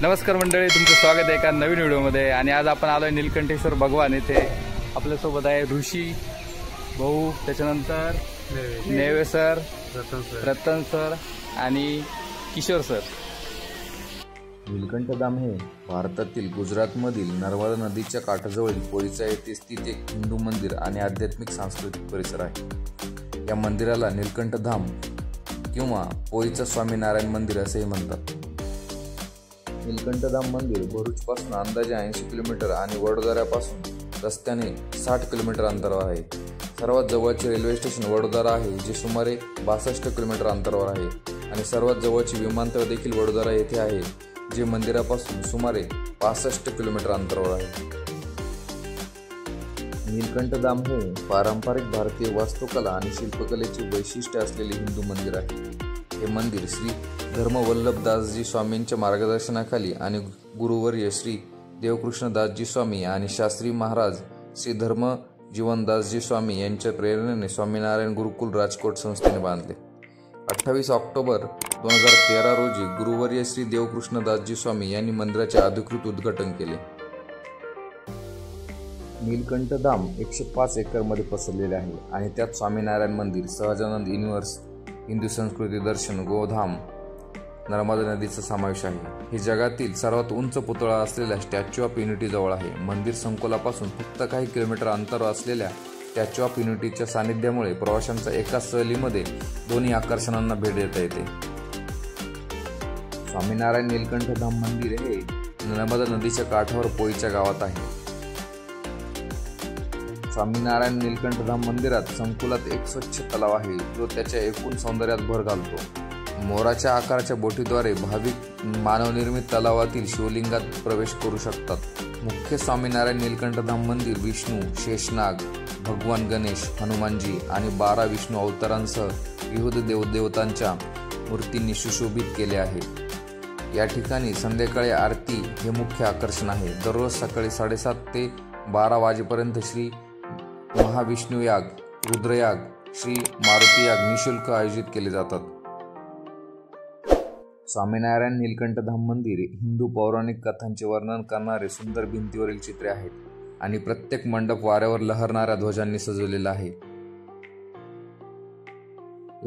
नमस्कार मंडळी, तुमचं स्वागत आहे एका नवीन व्हिडिओमध्ये। आणि आज आपण आलोय नीलकंठेश्वर भगवान येथे। आपल्यासोबत आहे ऋषी भाऊ, त्याच्यानंतर नेवे सर, रतन सर आणि किशोर सर। नीलकंठधाम हे भारतातील गुजरातमधील नर्मदा नदीच्या काठाजवळील पोईचा येथे स्थित एक हिंदू मंदिर आणि आध्यात्मिक सांस्कृतिक परिसर आहे। या मंदिराला नीलकंठधाम किंवा पोईचा स्वामीनारायण मंदिर असेही म्हणतात। नीलकंठधाम मंदिर भरूचपासून अंदाजे 80 किलोमीटर आणि वडोदऱ्यापासून रस्त्याने 60 किलोमीटर अंतरावर आहे। सर्वात जवळचे रेल्वे स्टेशन वडोदरा आहे, जे सुमारे 62 किलोमीटर अंतरावर आहे आणि सर्वात जवळचे विमानतळ देखील वडोदरा येथे आहे, जे मंदिरापासून सुमारे 65 किलोमीटर अंतरावर आहे। नीलकंठधाम हे पारंपरिक भारतीय वास्तुकला आणि शिल्पकलेचे वैशिष्ट्य असलेले हिंदू मंदिर आहे। हे मंदिर श्री धर्मवल्लभदासजी स्वामींच्या मार्गदर्शनाखाली आणि गुरुवर्य श्री देवकृष्णदासजी स्वामी आणि शास्त्री महाराज श्री धर्मजीवनदासजी स्वामी यांच्या प्रेरणेने स्वामीनारायण गुरुकुल राजकोट संस्थेने बांधले। 28 ऑक्टोबर 2013 रोजी गुरुवर्य श्री देवकृष्णदासजी स्वामी यांनी मंदिराचे अधिकृत उद्घाटन केले। नीलकंठधाम 105 एकरमध्ये पसरलेले आहे आणि त्यात स्वामीनारायण मंदिर, सहजानंद युनिव्हर्स, हिंदू संस्कृती दर्शन, गोधाम, नर्मदा नदीचा समावेश आहे। हे जगातील सर्वात उंच पुतळा असलेल्या स्टॅच्यू ऑफ युनिटी जवळ आहे। मंदिर संकुलापासून फक्त काही किलोमीटर अंतरावर असलेल्या स्टॅच्यू ऑफ युनिटीच्या सानिध्यामुळे प्रवाशांचा एका सहलीमध्ये दोन्ही आकर्षणांना भेट देता येते। स्वामीनारायण नीलकंठधाम मंदिर हे नर्मदा नदीच्या काठावर पोईच्या गावात आहे। स्वामीनारायण नीलकंठधाम मंदिरात संकुलात एक स्वच्छ तलाव आहे, जो त्याच्या एकूण सौंदर्यात भर घालतो। मोराच्या आकाराच्या बोटीद्वारे भाविक मानवनिर्मित तलावातील शिवलिंगात प्रवेश करू शकतात। मुख्य स्वामीनारायण नीलकंठधाम मंदिर विष्णू, शेषनाग, भगवान गणेश, हनुमानजी आणि 12 विष्णू अवतारांसह विविध देवदेवतांच्या मूर्तींनी सुशोभित केले आहे। या ठिकाणी संध्याकाळी आरती हे मुख्य आकर्षण आहे। दररोज सकाळी 7:30 ते 12 वाजेपर्यंत श्री महाविष्णू याग, रुद्रयाग, श्री मारुती याग निःशुल्क आयोजित केले जातात। स्वामीनारायण नीलकंठधाम मंदिर हिंदू पौराणिक कथांचे वर्णन करणारे सुंदर भिंतीवरील चित्रे आहेत आणि प्रत्येक मंडप वाऱ्यावर लहरणाऱ्या ध्वजांनी सजवलेला आहे।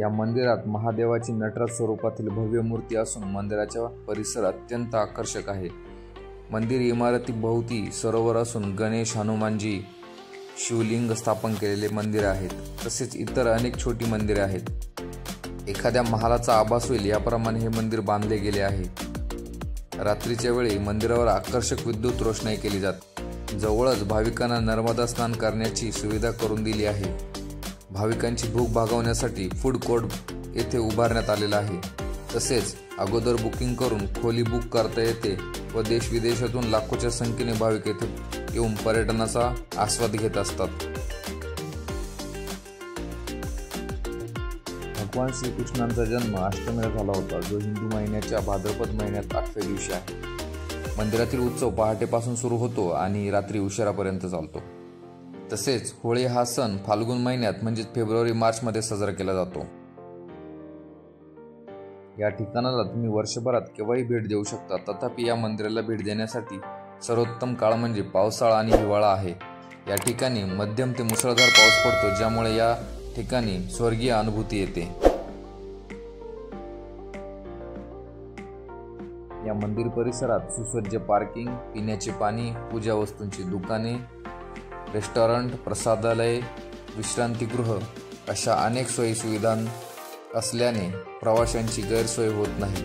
या मंदिरात महादेवाची नटराज स्वरूपातील भव्य मूर्ती असून मंदिराचा परिसर अत्यंत आकर्षक आहे। मंदिर इमारतीभोवती सरोवर असून गणेश, हनुमानजी, शिवलिंग स्थापन केलेले मंदिर आहेत। तसेच इतर अनेक छोटी मंदिरे आहेत। एखाद्या महालाचा आभास होईल याप्रमाणे हे मंदिर बांधले गेले आहे। रात्रीच्या वेळी मंदिरावर आकर्षक विद्युत रोषणाई केली जाते। जवळच भाविकांना नर्मदा स्नान करण्याची सुविधा करून दिली आहे। भाविकांची भूक भागवण्यासाठी फूड कोर्ट येथे उभारण्यात आलेला आहे। तसेच अगोदर बुकिंग करून खोली बुक करता येते व देश विदेशातून लाखोच्या संख्येने भाविक येथे येऊन पर्यटनाचा आस्वाद घेत असतात। भगवान श्रीकृष्णांचा जन्म अष्टमीला झाला होता, जो हिंदू महिन्याच्या भाद्रपद महिन्यात 8व्या दिवशी आहे। मंदिरातील उत्सव पहाटेपासून सुरू होतो आणि रात्री उशिरापर्यंत चालतो। तसेच होळी हा सण फाल्गुन महिन्यात म्हणजे फेब्रुवारी-मार्च मध्ये साजरा केला जातो। या ठिकाणाला तुम्ही वर्षभरात केव्हाही भेट देऊ शकता। तथापि या मंदिराला भेट देण्यासाठी सर्वोत्तम काळ म्हणजे पावसाळा आणि हिवाळा आहे। या ठिकाणी मध्यम ते मुसळधार पाऊस पडतो, ज्यामुळे या ठिकाणी स्वर्गीय अनुभूती येते। या मंदिर परिसरात सुसज्ज पार्किंग, पिण्याचे पाणी, पूजा वस्तूंची दुकाने, रेस्टॉरंट, प्रसादालय, विश्रांतीगृह अशा अनेक सोयी सुविधा असल्याने प्रवाशांची गैरसोय होत नाही।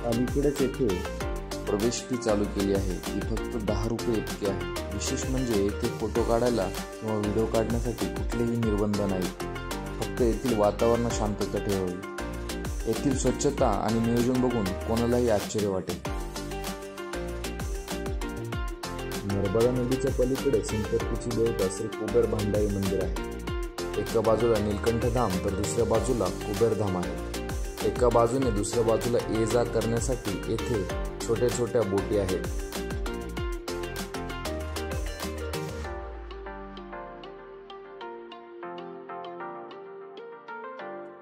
अलीकडेच येथे प्रवेश फी चालू केली आहे, ती फक्त 10 रुपये इतकी आहे। विशेष म्हणजे येथे फोटो काढायला किंवा व्हिडिओ काढण्यासाठी कुठलेही निर्बंध नाहीत। फक्त येथील वातावरण शांतता ठेवावी। येथील स्वच्छता आणि नियोजन बघून कोणालाही आश्चर्य वाटेल। नर्मदा नदीच्या पलीकडे संपत्तीची देवता श्री कुबेर भांडारी मंदिर आहे। एका बाजूला नीलकंठधाम तर दुसऱ्या बाजूला कुबेरधाम आहे। एका बाजूने दुसऱ्या बाजूला ये जा करण्यासाठी येथे छोट्या छोट्या बोटी आहेत।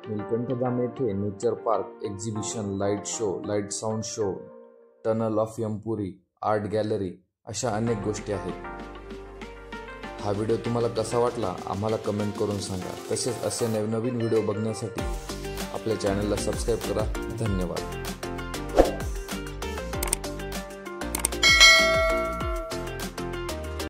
नीलकंठ अष्टधाम येथे nature park, exhibition, light show, light sound show, tunnel of Yampuri, art gallery अशा अनेक गोष्टी आहेत. हा व्हिडिओ तुम्हाला कसा वाटला आम्हाला कमेंट करून सांगा. तसेच असे नवनवीन व्हिडिओ बघण्यासाठी आपल्या चॅनलला सबस्क्राईब करा. धन्यवाद.